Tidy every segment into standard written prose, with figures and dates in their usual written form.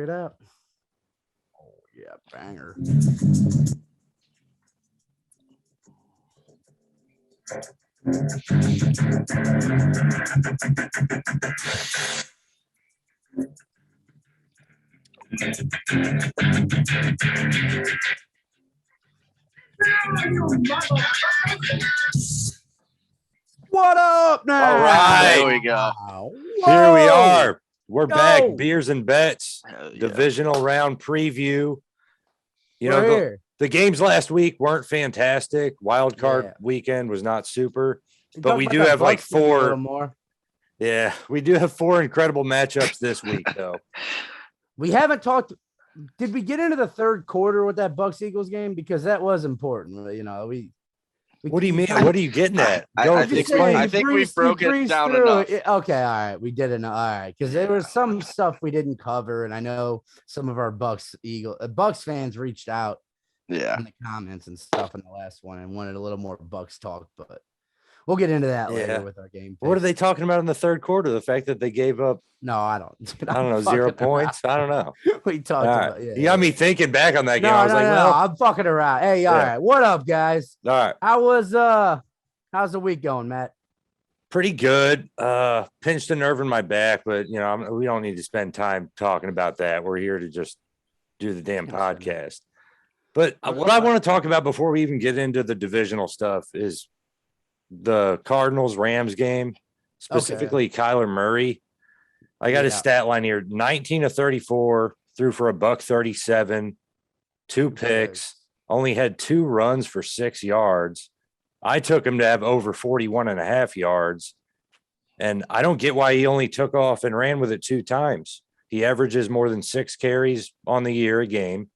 it out. Oh, yeah, banger. What up now? All right. There we go. Here we are. We're Go. back. Beers and Bets. Hell yeah. Divisional round preview. You We're know, here. the games last week weren't fantastic. Wild card Yeah. weekend was not super. You But talk we about do that have like Bucks game a little four. more. Yeah, we do have four incredible matchups this week, though. We haven't talked. Did we get into the third quarter with that Bucks Eagles game? Because that was important. You know, we What do you mean? What are you getting at? I think we broke it down enough. Okay, all right. We did it. All right. Because there was some stuff we didn't cover. And I know some of our Bucks fans reached out in the comments and stuff in the last one and wanted a little more Bucks talk, but we'll get into that later with our game. What are they talking about in the third quarter? The fact that they gave up, No, I don't. I don't know, 0 points. I don't know. We talked about You got me thinking back on that game. No, I was like, well, I'm fucking around. Hey, all right. What up, guys? All right. How's the week going, Matt? Pretty good. Pinched a nerve in my back, but you know, we don't need to spend time talking about that. We're here to just do the damn podcast. But what I want to talk about before we even get into the divisional stuff is the Cardinals-Rams game, specifically Kyler Murray. I got his stat line here: 19 of 34, threw for $137, 2 picks, only had 2 runs for 6 yards. I took him to have over 41.5 yards. And I don't get why he only took off and ran with it 2 times. He averages more than 6 carries on the year a game.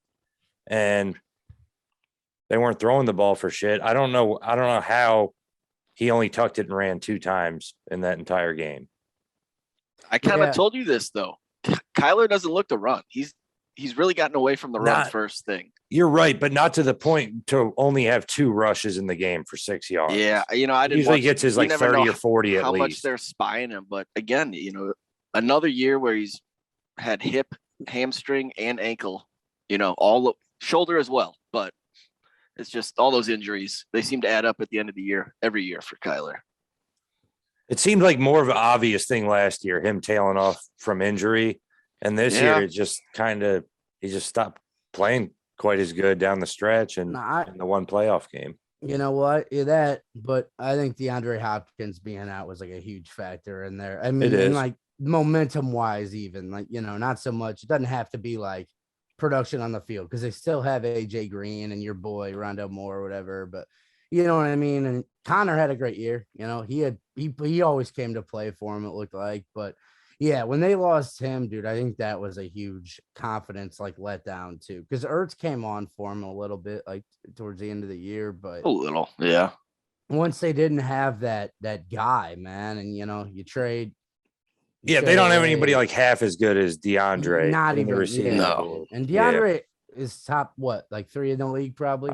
And they weren't throwing the ball for shit. I don't know how he only tucked it and ran 2 times in that entire game. I kind of told you this, though. Kyler doesn't look to run. He's really gotten away from the run first thing. You're right, but not to the point to only have 2 rushes in the game for 6 yards. Yeah, you know, I didn't usually gets his like 30 or 40 at least. How much they're spying him, but again, you know, another year where he's had hip, hamstring, and ankle. You know, all shoulder as well, but it's just all those injuries. They seem to add up at the end of the year, every year for Kyler. It seemed like more of an obvious thing last year, him tailing off from injury, and this year it just he just stopped playing quite as good down the stretch and in the one playoff game. You know what? But I think DeAndre Hopkins being out was like a huge factor in there. I mean, and like momentum wise, even like, you know, not so much. It doesn't have to be like production on the field because they still have AJ Green and your boy Rondell Moore or whatever. But you know what I mean? And Connor had a great year. You know, he always came to play for him, it looked like. But yeah, when they lost him, dude, I think that was a huge confidence like letdown too. Because Ertz came on for him a little bit like towards the end of the year, but a little, yeah. Once they didn't have that guy, man, and you know, you trade. They don't have anybody like half as good as DeAndre. Not even receiving. No. And DeAndre is top like 3 in the league, probably.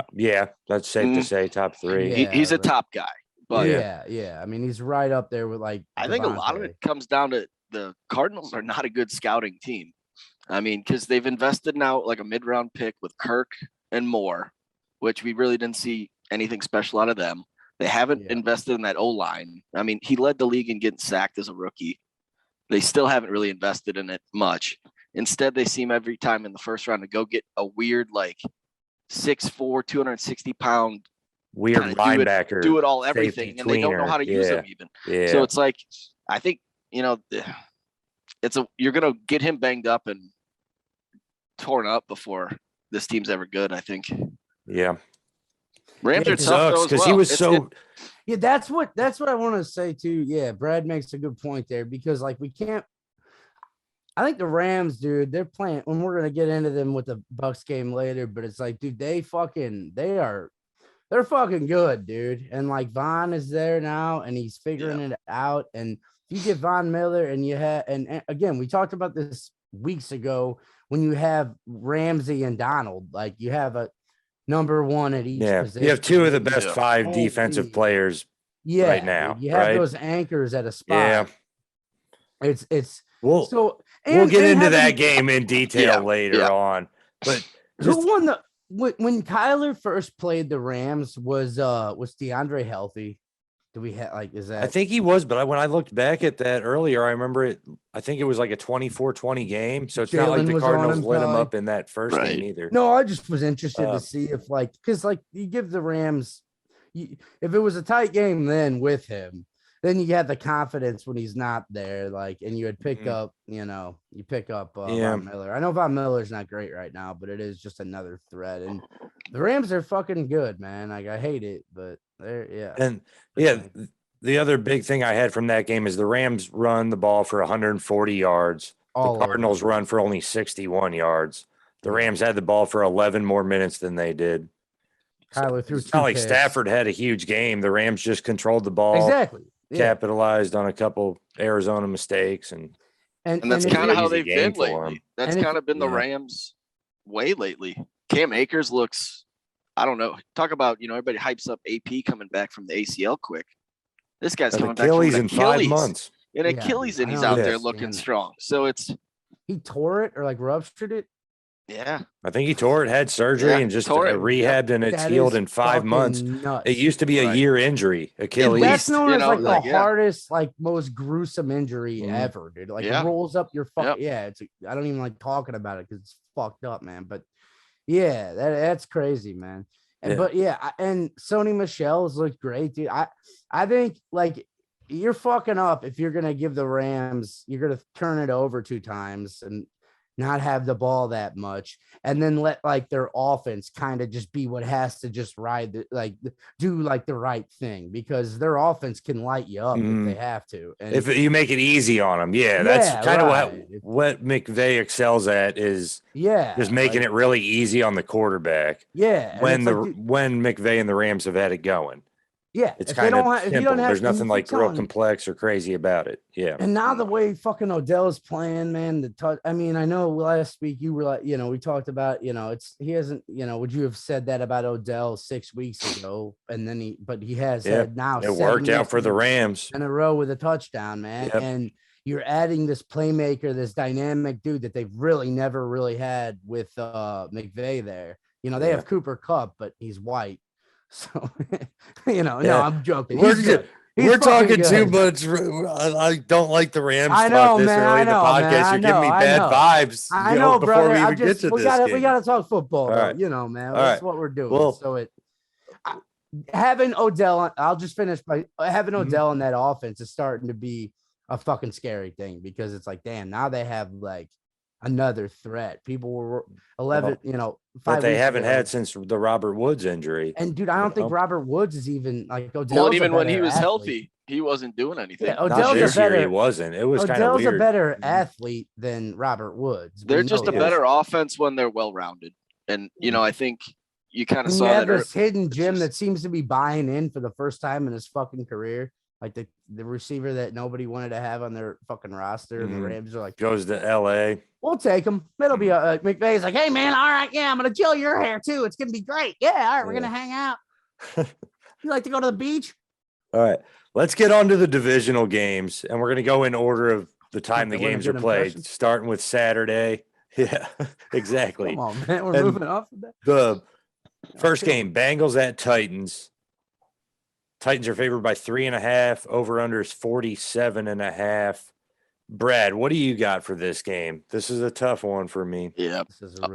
That's safe to say, top 3. He's a top guy. But I mean, he's right up there with like. I think a lot of it comes down to the Cardinals are not a good scouting team. I mean, because they've invested now like a mid-round pick with Kirk and Moore, which we really didn't see anything special out of them. They haven't invested in that O-line. I mean, he led the league in getting sacked as a rookie. They still haven't really invested in it much. Instead, they seem every time in the first round to go get a weird, like 6'4", 260-pound weird linebacker. Do it all, everything, and they don't know how to use them even. Yeah. So it's like, I think, you know, you're going to get him banged up and torn up before this team's ever good, I think. Yeah. Rams are tough though, because he was Yeah, that's what I want to say too. Yeah, Brad makes a good point there because like we can't. I think the Rams, dude, they're playing, and we're gonna get into them with the Bucks game later. But it's like, dude, they're fucking good, dude. And like Von is there now, and he's figuring it out. And you get Von Miller, and you have, and again, we talked about this weeks ago when you have Ramsey and Donald, like you have a number 1 at each position. You have 2 of the best 5 defensive players right now. You have those anchors at a spot. Yeah. It's so we'll get into that game in detail later on. But who won the when Kyler first played the Rams? Was DeAndre healthy? Do we have is that? I think he was, but when I looked back at that earlier, I remember it. I think it was like a 24-20 game. So it's not like the Cardinals lit him up in that first game either. No, I just was interested to see if because you give the Rams, if it was a tight game then with him, then you have the confidence when he's not there, and you would pick up, you pick up Von Miller. I know Von Miller's not great right now, but it is just another threat. And the Rams are fucking good, man. I hate it, but they're And the other big thing I had from that game is the Rams run the ball for 140 yards. The Cardinals run for only 61 yards. The Rams had the ball for 11 more minutes than they did. Kyler threw it's not like Stafford had a huge game. The Rams just controlled the ball. Exactly. Capitalized on a couple Arizona mistakes. And that's kind of how they've been lately. That's kind of been the Rams' way lately. Cam Akers looks, I don't know. Talk about, everybody hypes up AP coming back from the ACL quick. This guy's coming back from in 5 months. And Achilles, and he's out there looking strong. So he tore it or ruptured it. Yeah, I think he tore it, had surgery, and just rehabbed, and it's healed in 5 months. Nuts. It used to be a year injury, Achilles. That's known as the hardest, most gruesome injury ever, dude. It rolls up your fucking I don't even like talking about it because it's fucked up, man. But that's crazy, man. And and Sony Michel's looked great, dude. I think you're fucking up if you're gonna give the Rams, you're gonna turn it over 2 times and not have the ball that much, and then let their offense kind of just be what has to just ride do the right thing, because their offense can light you up if they have to. And if you make it easy on them, that's kind of what McVay excels at is just making it really easy on the quarterback. Yeah, when McVay and the Rams have had it going. Yeah, it's kind of simple. There's nothing real complex or crazy about it. Yeah. And now the way fucking Odell's playing, man, I know last week you were we talked about, he hasn't, would you have said that about Odell 6 weeks ago? And then he has had now. It worked out for the Rams in a row with a touchdown, man. Yep. And you're adding this playmaker, this dynamic dude that they've really never really had with McVay there. They have Cooper Kupp, but he's white. So, no, I'm joking. We're talking too much. I don't like the Rams. I know, this man. Early in the podcast. You're giving me bad vibes. I know, before brother. we even get to this. We gotta talk football, right. Man. That's what we're doing. Well, having Odell, I'll just finish by having Odell in that offense is starting to be a fucking scary thing, because it's damn, now they have another threat. People were 11, 5 that they haven't had since the Robert Woods injury. And dude, I don't think Robert Woods is even Odell's well, even when he was healthy, he wasn't doing anything. Yeah, Odell's he wasn't. It was kind of weird. Odell's a better athlete than Robert Woods. They're just a better offense when they're well-rounded. And, I think you kind of saw that. This hidden gem that seems to be buying in for the first time in his fucking career. The receiver that nobody wanted to have on their fucking roster. And the Rams are goes to LA. We'll take him. It'll be McVay's hey man, all right, I'm gonna gel your hair too. It's gonna be great. Yeah, all right, we're gonna hang out. You like to go to the beach? All right, let's get on to the divisional games, and we're gonna go in order of the time the games are played, starting with Saturday. Yeah, exactly. Come on, man, we're moving off of that. The first game, Bengals at Titans. Titans are favored by 3.5. Over under is 47.5. Brad, what do you got for this game? This is a tough one for me. Yeah.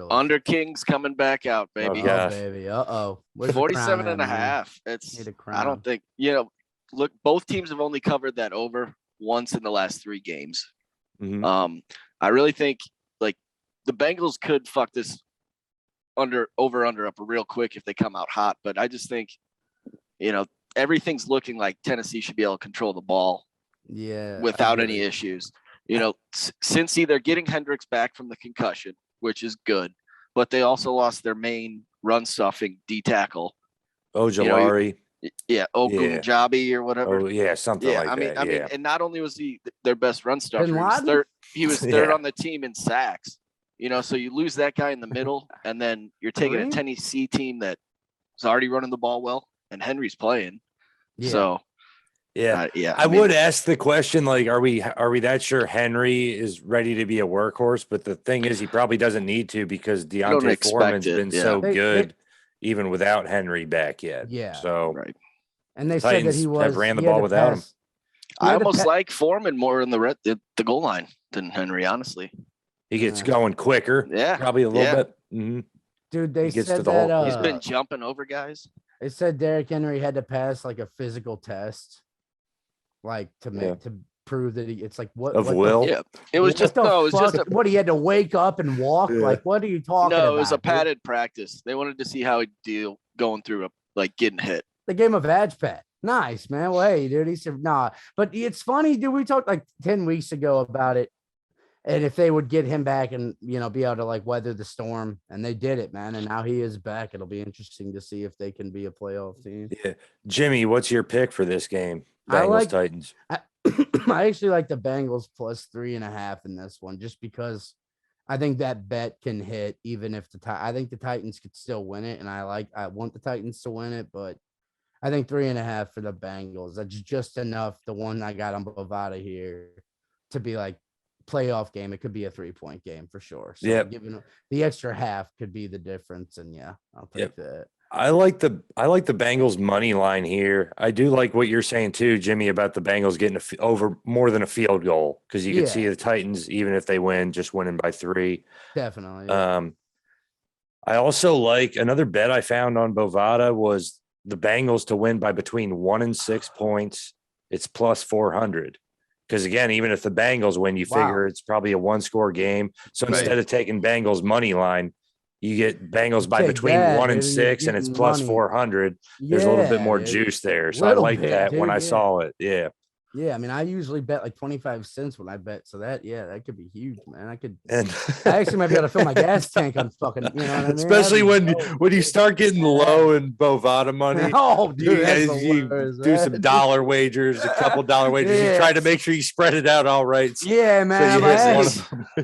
Under King's coming back out, baby. Oh, baby. 47.5. I don't think, look, both teams have only covered that over once in the last 3 games. Mm-hmm. I really think the Bengals could fuck this over up real quick if they come out hot. But I just think, everything's looking like Tennessee should be able to control the ball. Yeah. Without any issues. Cincy, they're getting Hendricks back from the concussion, which is good, but they also lost their main run stuffing D tackle. Ojolari. Ogunjabi or whatever. Oh yeah, something like that. I mean, and not only was he their best run stuffer, he was third on the team in sacks. So you lose that guy in the middle, and then you're taking a Tennessee team that is already running the ball well, and Henry's playing. Yeah. So Yeah. Yeah. I would ask the question, like, are we that sure Henry is ready to be a workhorse? But the thing is, he probably doesn't need to because Deontay Foreman's been so good even without Henry back yet. Yeah. So right. And they said that he have ran the ball without him. I almost like Foreman more in the goal line than Henry, honestly. He gets going quicker. Yeah. Probably a little bit. Mm-hmm. Dude, they said that he's been jumping over guys. They said Derrick Henry had to pass like a physical test, like to prove that it's like what will. Yeah, it was just what he had to wake up and walk. Yeah. Like, what are you talking about? No, it was a padded practice. They wanted to see how he'd deal going through getting hit. They gave him a badge pat. Nice, man. Well, hey, dude, he said nah. But it's funny, dude. We talked like 10 weeks ago about it. And if they would get him back and, be able to like weather the storm, and they did it, man. And now he is back. It'll be interesting to see if they can be a playoff team. Yeah. Jimmy, what's your pick for this game? Bengals Titans. I actually like the Bengals plus 3.5 in this one, just because I think that bet can hit even if I think the Titans could still win it. And I want the Titans to win it, but I think 3.5 for the Bengals. That's just enough. The one I got on Bovada here to be like, playoff game. It could be a 3-point game for sure. So giving the extra half could be the difference. And I'll take that. I like the Bengals money line here. I do like what you're saying too, Jimmy, about the Bengals getting over more than a field goal, because you can see the Titans, even if they win, just winning by 3. Definitely. I also like another bet I found on Bovada was the Bengals to win by between 1 and 6 points. It's plus 400. Because again, even if the Bengals win, you figure it's probably a 1-score game. So instead of taking Bengals money line, you get Bengals by between 1 and 6, and it's plus 400. There's a little bit more juice there. So I like that when I saw it. Yeah. Yeah, I mean, I usually bet like 25 cents when I bet. So that could be huge, man. I actually might be able to fill my gas tank on fucking, you know what I mean? Especially when you start getting low in Bovada money. Oh, dude, you do some dollar wagers, a couple dollar wagers. You try to make sure you spread it out all right. Yeah, man.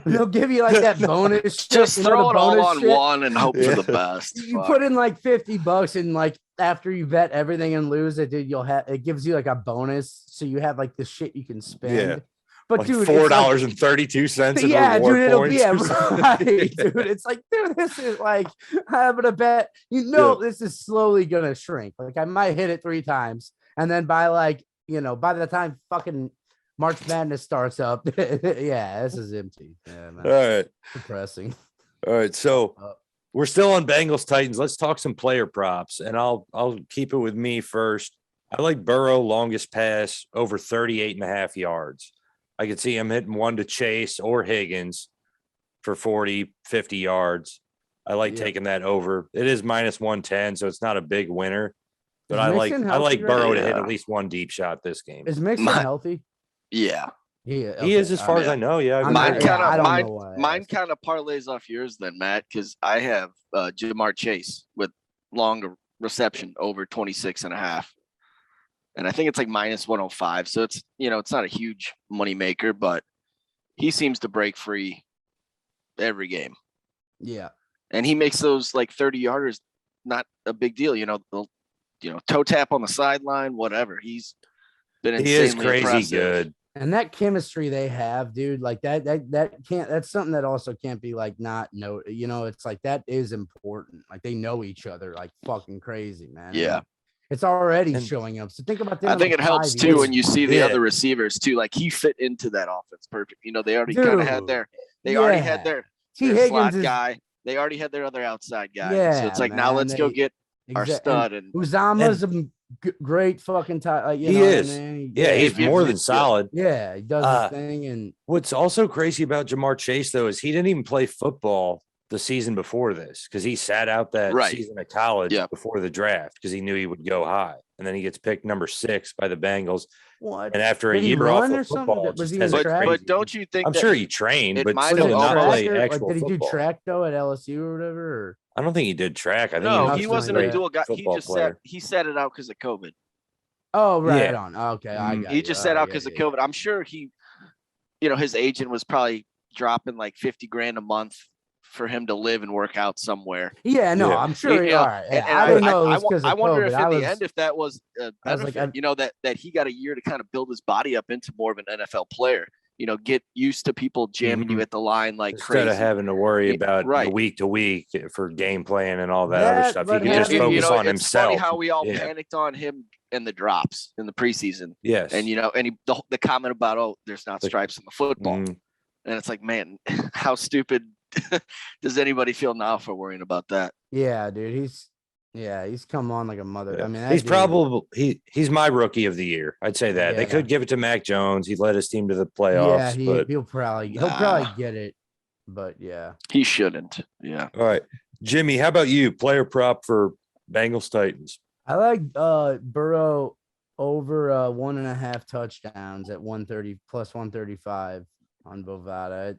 They'll give you like that bonus. Just throw it all on one and hope for the best. You put in like $50 and like, after you bet everything and lose it, dude, it gives you like a bonus. So you have like the shit you can spend. Yeah. But like dude, $4.32. Yeah, dude, right, dude. It's like, dude, this is like having a bet. This is slowly gonna shrink. Like I might hit it 3 times, and then by by the time fucking March Madness starts up, this is empty. Yeah, man. All right, depressing. All right, so. We're still on Bengals Titans. Let's talk some player props, and I'll keep it with me first. I like Burrow longest pass over 38.5 yards. I could see him hitting one to Chase or Higgins for 40, 50 yards. I like taking that over. It is minus 110, so it's not a big winner. But I like Burrow to hit at least one deep shot this game. Is Mixon healthy? Yeah. He is, as far as I know. Yeah, mine kind of parlays off yours then, Matt, because I have Jamar Chase with long reception over 26.5, and I think it's like minus 105. So it's it's not a huge money maker, but he seems to break free every game. Yeah, and he makes those like 30-yarders not a big deal. Toe tap on the sideline, whatever. He's been insanely he is crazy impressive. Good. And that chemistry they have, dude, like that can't, that's something that also can't be like it's like that is important. Like they know each other like fucking crazy, man. Yeah. And it's already showing up. So think about that. I think it helps too when you see the other receivers too. Like he fit into that offense perfect. They already kind of had their slot guy. They already had their other outside guy. Yeah, so it's like now let's go get our stud. And Uzama's great fucking time. He is. He's more than solid. Yeah, he does his thing. And what's also crazy about Jamar Chase though is he didn't even play football the season before this because he sat out that season of college before the draft because he knew he would go high, and then he gets picked number 6 by the Bengals. What? And after a year off of football, but don't you think? I'm sure he trained, but still not play actual did he football. do track though at LSU or whatever? Or? I don't think he did track. I think he wasn't a dual guy. He just sat it out because of COVID. Oh, right on. Okay, he just sat out because of COVID. I'm sure he, his agent was probably dropping like $50,000 a month for him to live and work out somewhere. Yeah, no, I'm sure he are. Yeah, and I didn't know it was because of I wonder COVID. if in the end, if that was a benefit, that he got a year to kind of build his body up into more of an NFL player. Get used to people jamming you at the line like instead crazy. of having to worry about week to week for game plan and all that other stuff. He can just focus on himself. It's funny how we all panicked on him and the drops in the preseason. Yes. And, the comment about, there's not stripes in the football. And it's like, man, how stupid does anybody feel now for worrying about that? Yeah, dude. He's come on like a mother. Yeah. I mean, he's probably he's my rookie of the year. I'd say that. They could give it to Mac Jones. He led his team to the playoffs. Yeah, he'll probably get it. But yeah. He shouldn't. Yeah. All right. Jimmy, how about you? Player prop for Bengals Titans. I like Burrow over 1.5 touchdowns at 130 plus 135 on Bovada.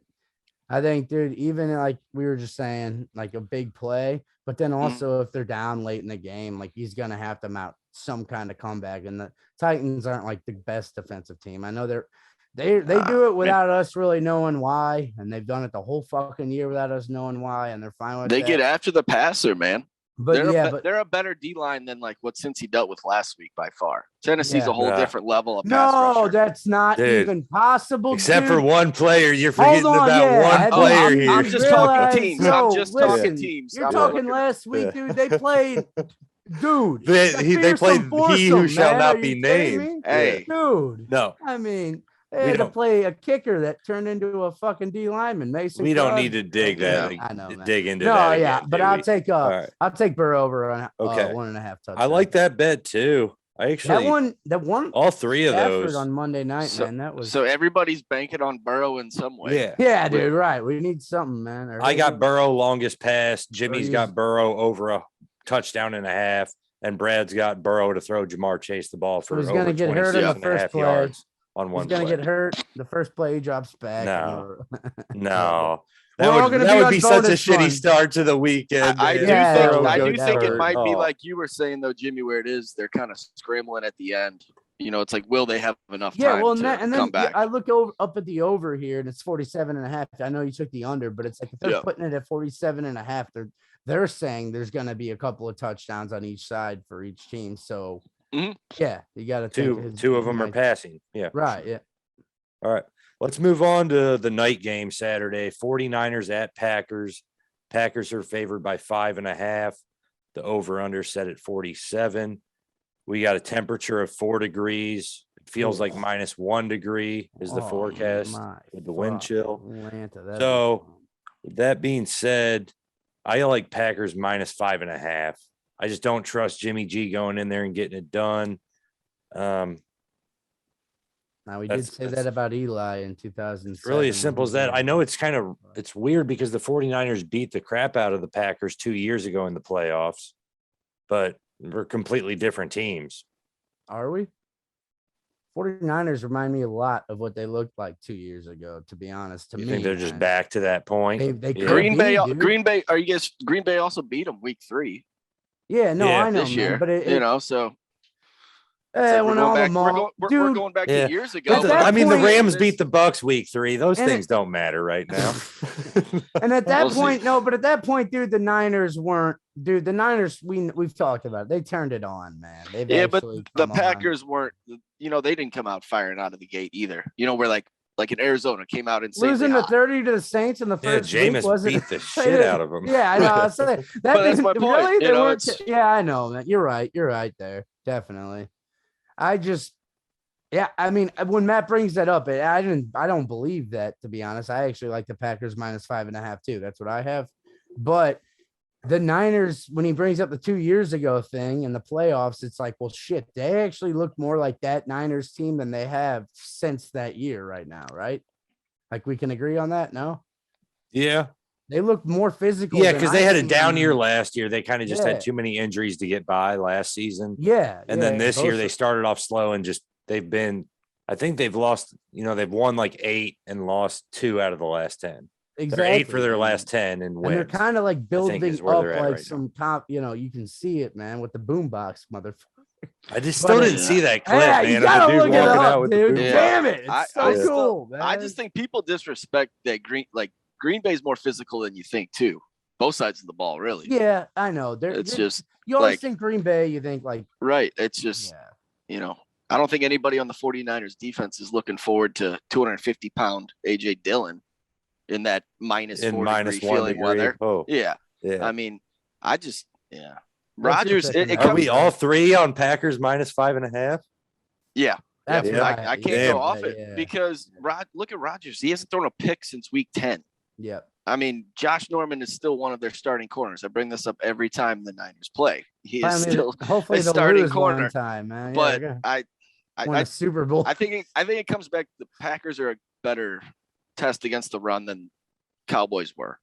I think, dude, even like we were just saying, like a big play, but then also if they're down late in the game, like he's gonna have to mount some kind of comeback. And the Titans aren't like the best defensive team. I know they do it without us really knowing why, and they've done it the whole fucking year without us knowing why, and they're fine with They that. get after the passer, man. But they're a better D line than like what Cincy dealt with last week by far. Tennessee's a whole different level of pass rusher. That's not even possible. Except for one player, you're forgetting about one player here. I'm just talking teams. I'm just talking teams. You're talking last week, dude. They played, dude. They played He Who Shall Not Be Named. Hey, dude. No, I mean. They had to play a kicker that turned into a fucking D lineman. Mason. We don't need to dig that. I know, man. Dig into that. Yeah, again, but I'll take Burrow over on 1.5 touchdowns. I like that bet too. I actually that one all three of those on Monday night, man. That was so everybody's banking on Burrow in some way. Yeah, dude. Right. We need something, man. I got Burrow longest pass. Jimmy's got Burrow over a touchdown and a half, and Brad's got Burrow to throw Jamar Chase the ball for he's gonna get hurt in the first play. Yards. On one He's going to get hurt. The first play he drops back. No. That would be such a shitty start to the weekend. I do think it might be like you were saying, though, Jimmy, where it is. They're kind of scrambling at the end. It's like, will they have enough time to come back? I look up at the over here, and it's 47.5. I know you took the under, but it's like if they're putting it at 47.5, they're saying there's going to be a couple of touchdowns on each side for each team. So, yeah, you got to two of them are passing. Yeah. Right. Yeah. All right. Let's move on to the night game Saturday. 49ers at Packers. Packers are favored by 5.5. The over-under set at 47. We got a temperature of 4 degrees. It feels like -1 degree is the forecast with the wind chill. So with that being said, I like Packers -5.5. I just don't trust Jimmy G going in there and getting it done. Now we did say that about Eli in 2007. It's really as simple as that. I know it's weird because the 49ers beat the crap out of the Packers 2 years ago in the playoffs, but we're completely different teams. Are we? 49ers remind me a lot of what they looked like 2 years ago, to be honest. You think they're just back to that point? Green Bay also beat them week 3. Yeah, no, I know, this year, man, so we're going back to years ago. The Rams beat the Bucks week 3. Those things don't matter right now. And at that point, but at that point, dude, the Niners weren't. Dude, the Niners, we've talked about it. They turned it on, man. But the Packers weren't. They didn't come out firing out of the gate either. We're like in Arizona came out and losing the 30 to the Saints in the first week beat the shit out of them. Yeah, I know. That's my point. Really, they weren't. Yeah, I know, man. You're right. You're right there. Definitely. When Matt brings that up, I don't believe that, to be honest. I actually like the Packers -5.5 too. That's what I have. But the Niners, when he brings up the 2 years ago thing in the playoffs, it's like, well, shit, they actually look more like that Niners team than they have since that year right now, right? Like we can agree on that, no? Yeah. They look more physical. Yeah, because they had a down year last year. They kind of just had too many injuries to get by last season. Yeah. And then this year they started off slow and I think they've lost, they've won like 8 and lost 2 out of the last 10. Exactly. They're 8 for their last 10 and wins. And they're kind of like building up like some now. top, you can see it, man, with the boombox, motherfucker. I just still didn't see that clip, man. You gotta look it up, dude. Yeah. Damn it. It's so cool, man. I just think people disrespect that Green Bay's more physical than you think too. Both sides of the ball, really. Yeah, I know. It's just you always think Green Bay, you think like right. It's just I don't think anybody on the 49ers defense is looking forward to 250-pound AJ Dillon in that minus 4 degree feeling weather. Oh, yeah. I mean, Rodgers. Are we all three on Packers minus 5.5? Yeah. I can't go off it because look at Rodgers. He hasn't thrown a pick since week 10. Yeah. I mean, Josh Norman is still one of their starting corners. I bring this up every time the Niners play. He is still hopefully a starting corner. One time, man. But I won a Super Bowl. I think it comes back. The Packers are a better test against the run than Cowboys were.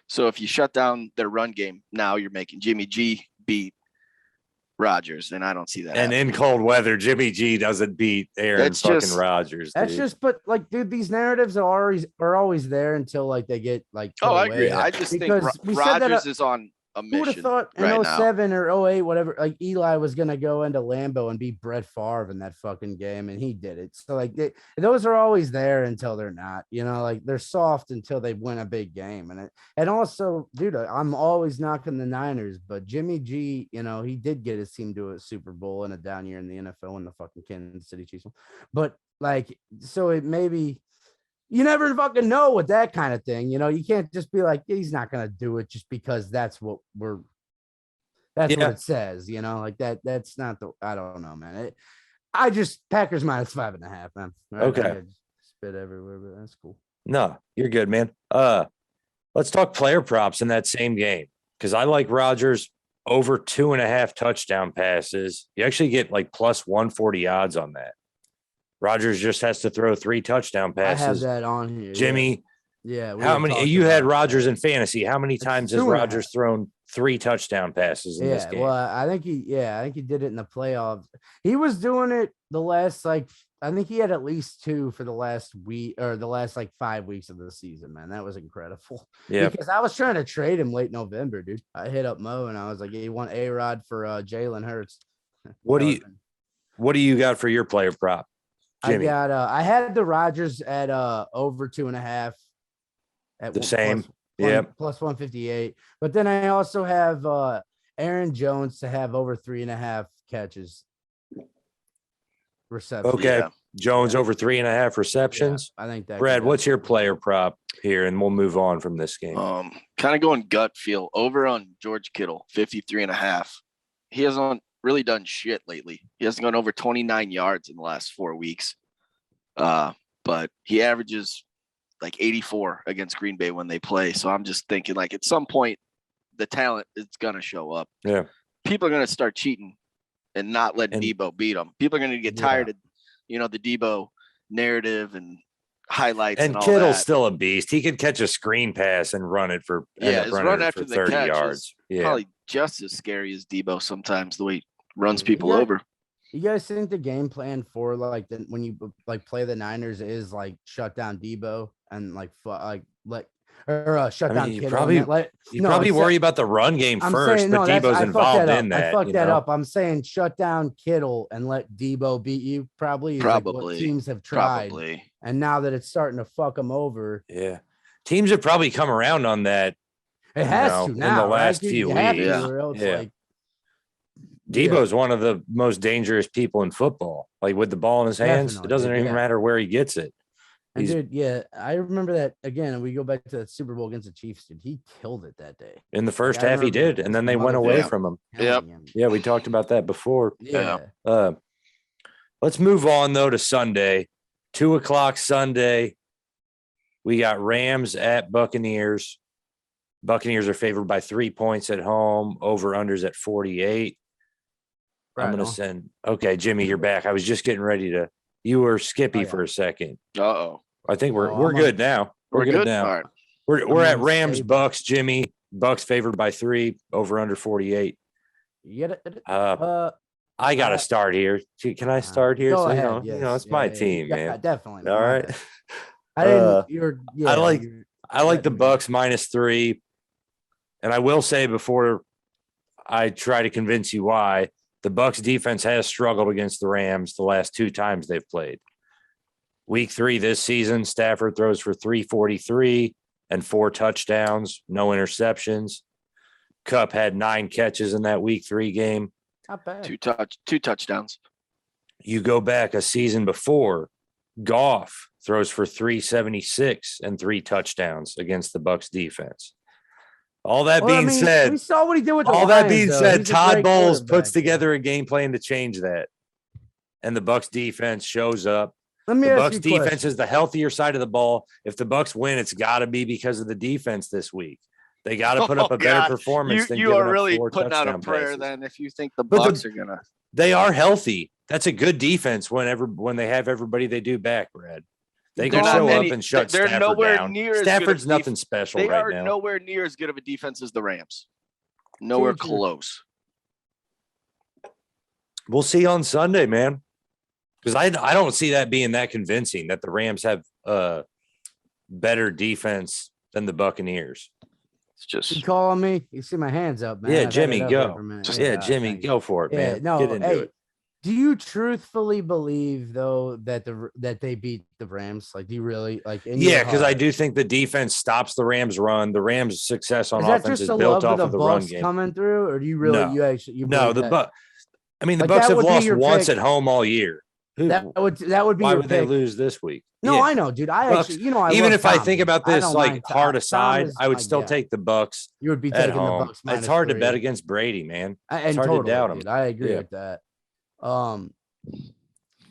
So if you shut down their run game, now you're making Jimmy G beat Rodgers, and I don't see that. And in cold weather, Jimmy G doesn't beat Aaron Rodgers. That's just, but like, dude, these narratives are always there until like they get like. I agree. I just think Rodgers is on a mission. Who would have thought in 07 or 08, whatever, like Eli was gonna go into Lambeau and beat Brett Favre in that fucking game, and he did it. So like those are always there until they're not. Like they're soft until they win a big game, and also, dude, I'm always knocking the Niners, but Jimmy G, he did get his team to a Super Bowl in a down year in the NFL in the fucking Kansas City Chiefs, but like, so it maybe. You never fucking know with that kind of thing. You can't just be like, he's not going to do it just because that's what it says, like that's not I don't know, man. Packers minus 5.5, man. Right? Okay. Spit everywhere, but that's cool. No, you're good, man. Let's talk player props in that same game. Cause I like Rodgers over 2.5 touchdown passes. You actually get like plus 140 odds on that. Rodgers just has to throw 3 touchdown passes. I have that on here. Jimmy. Yeah. How many? You had Rodgers in fantasy. How many times has Rodgers thrown 3 touchdown passes in this game? Well, I think he did it in the playoffs. He was doing it the last, I think he had at least 2 for the last week or the last 5 weeks of the season, man. That was incredible. Yeah. Because I was trying to trade him late November, dude. I hit up Mo and I was like, you want A-Rod for Jalen Hurts. What do you got for your player prop? Jimmy. I had the Rodgers at over 2.5 at the same. Plus 158. But then I also have Aaron Jones to have over 3.5 catches. Receptions. Okay. Yeah. Jones over 3.5 receptions. Yeah, I think that. Brad, what's your player prop here? And we'll move on from this game. Kind of going gut feel over on George Kittle, 53.5. He hasn't really done shit lately. He hasn't gone over 29 yards in the last 4 weeks. But he averages 84 against Green Bay when they play. So I'm just thinking at some point the talent is going to show up. Yeah. People are going to start cheating and not let Debo beat them. People are going to get tired of, the Debo narrative and highlights. And Kittle's still a beast. He could catch a screen pass and run it for his run after the 30 catch yards. Is probably just as scary as Debo sometimes, the way he runs people over. You guys think the game plan for when you play the Niners is shut down Debo and shut down Kittle? You probably worry about the run game first, but Debo's involved in that. I fucked that up. I'm saying shut down Kittle and let Debo beat you. Probably what teams have tried. Probably. And now that it's starting to fuck them over. Yeah. Teams have probably come around on that. It has to now, in the last few weeks. Debo's one of the most dangerous people in football. With the ball in his hands, it doesn't even matter where he gets it. And dude, I remember that again. And we go back to that Super Bowl against the Chiefs, dude. He killed it that day. In the first half, he did, and then they went away from him. Yep. Yeah, we talked about that before. Yeah. Let's move on though to Sunday, 2:00 Sunday. We got Rams at Buccaneers. Buccaneers are favored by 3 points at home. Over unders at 48. Right, I'm going to send. Okay, Jimmy, you're back. I was just getting ready to. You were Skippy for a second. Uh-oh. I think we're good now. We're good now. All right. We're at Rams Bucks. Jimmy, Bucks favored by 3. Over under 48. You get it. I got to start here. Can I start here? Go ahead. It's my team, man. Definitely. All right. I didn't. I like the Bucks minus 3, and I will say before I try to convince you why. The Bucks defense has struggled against the Rams the last 2 times they've played. Week 3 this season, Stafford throws for 343. and 4 touchdowns, no interceptions. Kupp had 9 catches in that week 3 game. Not bad. Two touchdowns. You go back a season before, Goff throws for 376 and 3 touchdowns against the Bucs defense. All that being said, we saw what he did with the all Lions, that being though. said, He's a Todd great Bowles quarterback, puts together a game plan to change that. And the Bucs defense shows up. Let me The ask Bucs you a defense question. is the healthier side of the ball. If the Bucs win, it's got to be because of the defense this week. They got to put up a better performance than you are giving really up 4 putting out a touchdown prayer passes. then if you think the But Bucs are gonna. They are healthy. That's a good defense when they have everybody they do back, Brad. They can show up and shut they're Stafford nowhere down. near as Stafford's good of nothing special They right are now. nowhere near as good of a defense as the Rams. Nowhere True. close. We'll see on Sunday, man. Because I don't see that being that convincing that the Rams have better defense than the Buccaneers. It's just You calling me? You see my hands up, man. Yeah, I've had Jimmy, it up go. there for a minute. Yeah, Jimmy, thank you. go for it, Yeah, man. no, Get into hey, it. do you truthfully believe though that they beat the Rams? Like, do you really like? Yeah, because I do think the defense stops the Rams' run. The Rams' success on Is that offense just is the built love off of of the the run Bucs game. coming through, or do you really No. you No, believe the that? Bucs. I mean, the Like, Bucs that have would be lost your once pick. at home all year. That would be Why your would they pick. lose this week? No, Yeah. I know, dude. I Bucs, actually, I even love if I Tom, think dude. about I this don't like mind hard Tom aside, is I would my still guy. take the Bucs You would be at taking the home. Bucs minus It's hard 3. to bet against Brady, man. And It's hard totally, to doubt him. dude, I agree Yeah. with that.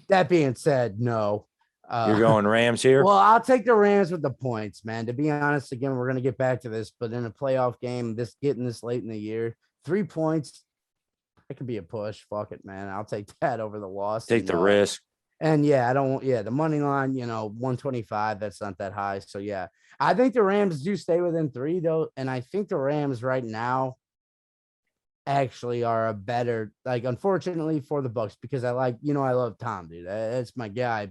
That being said, no. You're going Rams here? Well, I'll take the Rams with the points, man. To be honest, again, we're gonna get back to this, but in a playoff game, getting this late in the year, 3 points, it could be a push. Fuck it, man. I'll take that over the loss. Take the risk. And yeah, the money line, 125, that's not that high. So yeah, I think the Rams do stay within 3 though. And I think the Rams right now actually are a better, like, unfortunately for the Bucs, because I love Tom, dude. That's my guy,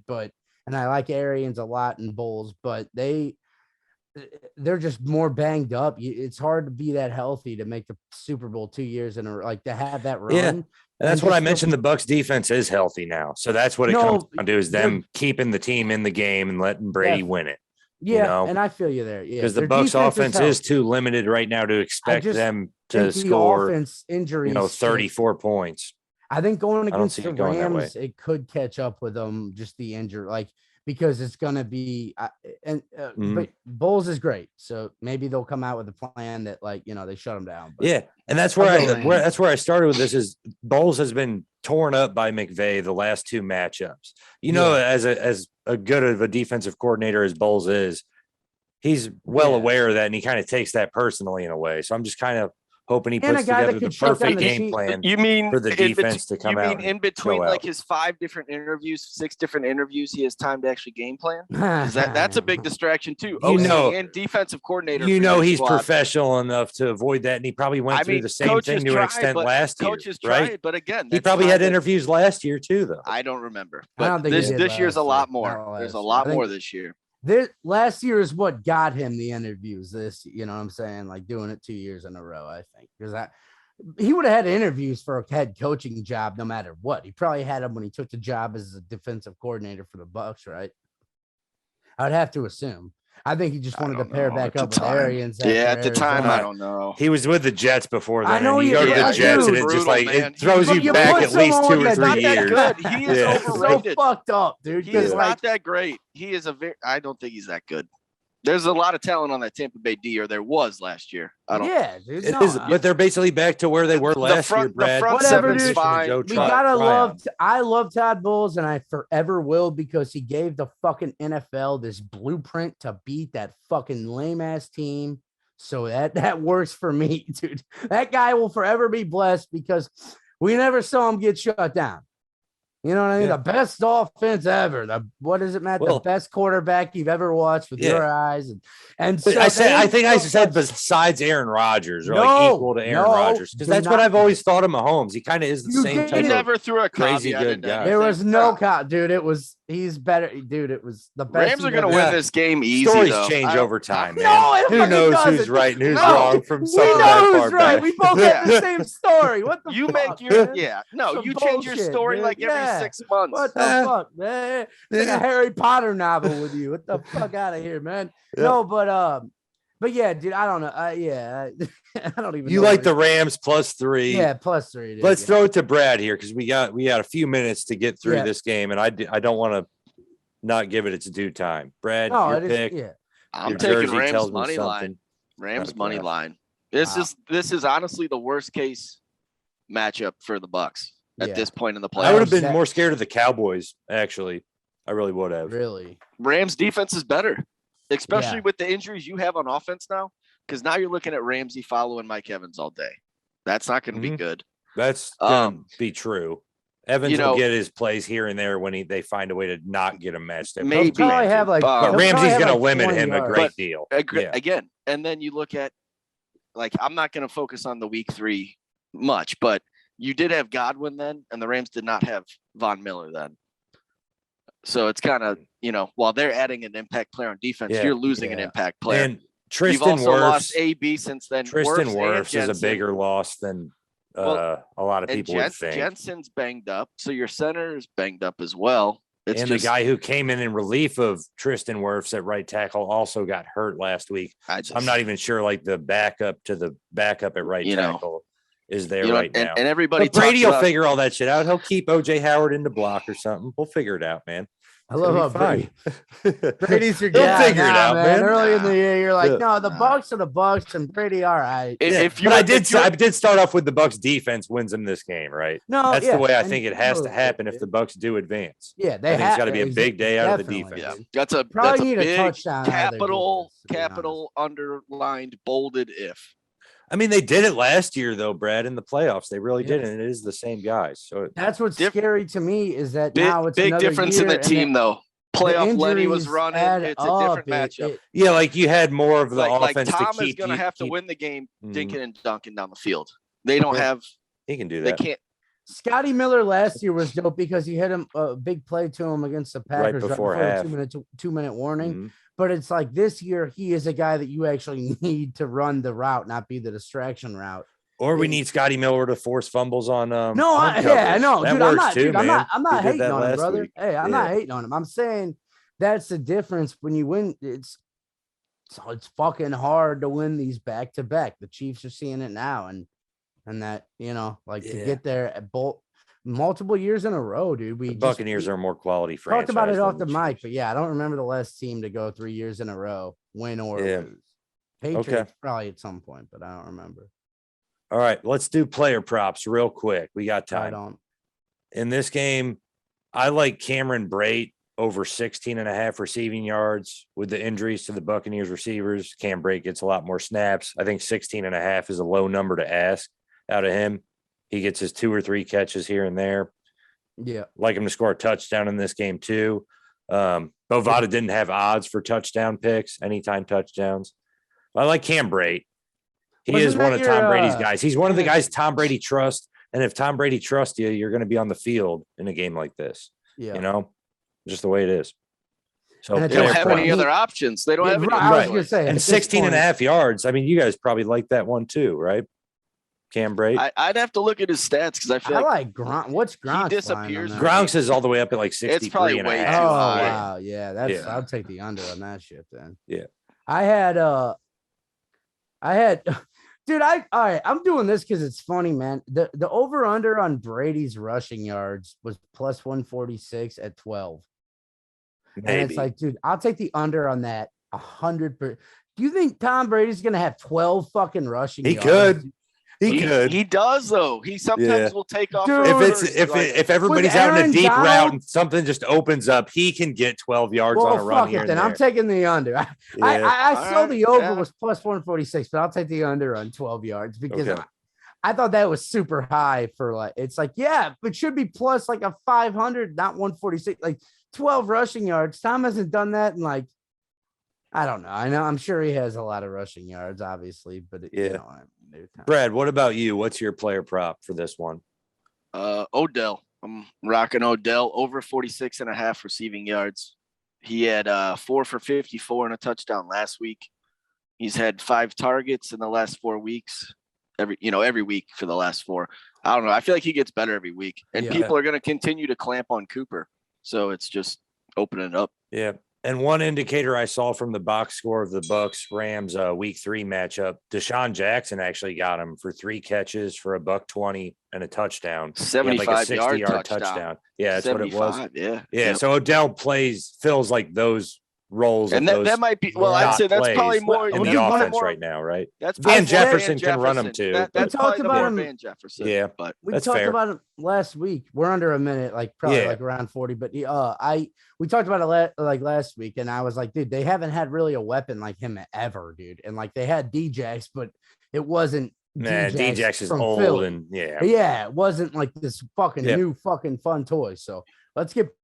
and I like Arians a lot and Bowles, but they're just more banged up. It's hard to be that healthy to make the Super Bowl 2 years in a like to have that run. Yeah. And that's what I mentioned. The Bucs defense is healthy now. So that's what it comes down to is them keeping the team in the game and letting Brady win it. Yeah. And I feel you there. Yeah. Because the Bucs offense is too limited right now to expect them to score offense injuries, 34 points. I think going against the Rams, it could catch up with them, just the injury, because it's going to be, but Bowles is great. So maybe they'll come out with a plan that they shut them down. But yeah. And that's where I started with this is Bowles has been torn up by McVay the last 2 matchups. As a good of a defensive coordinator as Bowles is, he's well aware of that. And he kind of takes that personally in a way. So I'm just kind of hoping he puts together the perfect game plan for the defense to come out. You mean in between his 5 different interviews, 6 different interviews, he has time to actually game plan? That's a big distraction too. And defensive coordinator. He's professional enough to avoid that, and he probably went through the same thing to an extent last year. Coaches right? tried, but again, he probably had interviews last year too, though. I don't remember. But this year's a lot more. There's a lot more this year. This last year is what got him the interviews. You know what I'm saying? Like doing it 2 years in a row, I think, because he would have had interviews for a head coaching job no matter what. He probably had them when he took the job as a defensive coordinator for the Bucs, right? I'd have to assume. I think he just wanted to pair back up with Arians. At the time, I don't know. He was with the Jets before then. I know you go to the Jets, and it just it throws you back at least 2 or 3 years. Good. He is overrated. So fucked up, dude. He is not that great. He is I don't think he's that good. There's a lot of talent on that Tampa Bay D, or there was last year. I don't. Yeah, dude, it is, but they're basically back to where they were last year, Brad. The front seven's fine. We gotta love. I love Todd Bowles, and I forever will, because he gave the fucking NFL this blueprint to beat that fucking lame ass team. So that works for me, dude. That guy will forever be blessed because we never saw him get shut down. You know what I mean? Yeah. The best offense ever. What is it, Matt? The best quarterback you've ever watched with your eyes. And so I said besides Aaron Rodgers, or like equal to Aaron Rodgers, because that's what I've always thought of Mahomes. He kind of is the same type. He never threw a crazy good guy. There was no dude. He's better, dude. It was the best. Rams are going to win this game easy. Stories change over time, man. No, who knows who's right and who's wrong from something that far back? We both have the same story. What the you fuck, make your Some you change your story like every 6 months. What the fuck, man? It's like a Harry Potter novel with you. What the fuck out of here, man? No, but But yeah, dude, I don't know. Yeah, I don't even. You know like the Rams +3? Yeah, +3. Dude, Let's throw it to Brad here because we got a few minutes to get through Yeah. this game, and I don't want to not give it its due time. Brad, No, your it pick. is. Yeah, I'm Your taking jersey Rams tells me money line. something. Rams Okay. money line. Wow. This is honestly the worst case matchup for the Bucs at this point in the playoffs. I would have been more scared of the Cowboys, actually. I really would have. Really? Rams defense is better, especially with the injuries you have on offense now, because now you're looking at Ramsey following Mike Evans all day. That's not going to be good. That's going to be true. Evans will get his plays here and there when they find a way to not get him matched up. Maybe probably have like, but Ramsey's going to limit him yards. a great deal. Again, and then you look at, like, I'm not going to focus on the week 3 much, but you did have Godwin then, and the Rams did not have Von Miller then. So it's kind of, while they're adding an impact player on defense, you're losing an impact player. And Tristan You've also Wirfs, lost AB since then. Tristan Wirfs is a bigger loss than a lot of people would think. Jensen's banged up, so your center is banged up as well. The guy who came in relief of Tristan Wirfs at right tackle also got hurt last week. I'm not even sure, like, the backup to the backup at right tackle is there right now. And everybody, but Brady will figure all that shit out. He'll keep OJ Howard in the block or something. We'll figure it out, man. I love how Brady's your guy. He'll figure it out, man. Early in the year, you're like, no, the Bucs are the Bucs, and Brady, all right. I did start off with the Bucs defense wins them this game, right? No, that's the way I think it has to happen if the Bucs do advance. Yeah, I think it's got to be a big day out of the defense. Yeah. That's a big touchdown capital underlined, bolded if. I mean, they did it last year, though, Brad, in the playoffs. They really did, and it is the same guys. So that's what's scary to me is that now it's big difference in the team, though. Playoff Lenny was running. It's a different matchup. Yeah, like you had more of the offense Tom to keep. Is going to have to win the game, dinking and dunking down the field. They don't have. He can do that. They can't. Scotty Miller last year was dope because he hit him a big play to him against the Packers right before a 2-minute warning. But it's like this year, he is a guy that you actually need to run the route, not be the distraction route. Or we need Scotty Miller to force fumbles on. I know, dude. I'm not hating on him, brother. Week. Hey, I'm not hating on him. I'm saying that's the difference when you win. It's fucking hard to win these back to back. The Chiefs are seeing it now, and that to get there at multiple years in a row, dude. The Buccaneers are a more quality franchise. Talked about it off the mic, but I don't remember the last team to go 3 years in a row, win or lose. Patriots probably at some point, but I don't remember. All right, let's do player props real quick. We got time. In this game, I like Cameron Brate over 16.5 receiving yards with the injuries to the Buccaneers receivers. Cam Brate gets a lot more snaps. I think 16.5 is a low number to ask out of him. He gets his 2 or 3 catches here and there. Yeah. Like him to score a touchdown in this game too. Bovada didn't have odds for touchdown picks, anytime touchdowns. I like Cam Brate. He is one of Tom Brady's guys. He's one of the guys Tom Brady trusts. And if Tom Brady trusts you, you're going to be on the field in a game like this. Yeah. Just the way it is. So they don't have any other options. They don't have any. I was going to say. And 16.5 yards. I mean, you guys probably like that one too, right? Cam Brate. I'd have to look at his stats because I feel like Gronk. What's Gronk? He disappears. Gronk's is all the way up at like 63. It's probably way too high. Wow. Yeah, I'll take the under on that shit then. Yeah. I had dude, all right, I'm doing this because it's funny, man. The over under on Brady's rushing yards was plus 146 at 12. Maybe. And it's like, dude, I'll take the under on that 100%. Do you think Tom Brady's gonna have 12 fucking rushing yards? Could. He could. He does though. He sometimes will take off. Dude, if everybody's having a deep route and something just opens up, he can get 12 yards on a run here. Then I'm taking the under. I saw the over was plus 146, but I'll take the under on 12 yards because I thought that was super high for it's like, but it should be plus like a 500, not 146, like 12 rushing yards. Tom hasn't done that in I don't know. I'm sure he has a lot of rushing yards, obviously, but Brad, what about you? What's your player prop for this one? Odell. I'm rocking Odell over 46.5 receiving yards. He had 4 for 54 and a touchdown last week. He's had 5 targets in the last 4 weeks. Every week for the last 4. I don't know. I feel like he gets better every week, and people are going to continue to clamp on Cooper. So it's just opening it up. Yeah. And one indicator I saw from the box score of the Bucks Rams week 3 matchup, Deshaun Jackson actually got him for 3 catches for $120 and a touchdown. 75-yard touchdown. Yeah, that's what it was. Yeah. Yeah. So Odell fills like those roles, and that might be. Well, I'd say that's probably more in the offense right now, right? That's Van Jefferson can run them too. That's talked about Van Jefferson. Yeah, but we talked about it last week. We're under a minute, like probably like around 40. But we talked about it like last week, and I was like, dude, they haven't had really a weapon like him ever, dude. And like they had Djax, but it wasn't. Djax is old, Philly. and it wasn't like this fucking new fucking fun toy. So let's get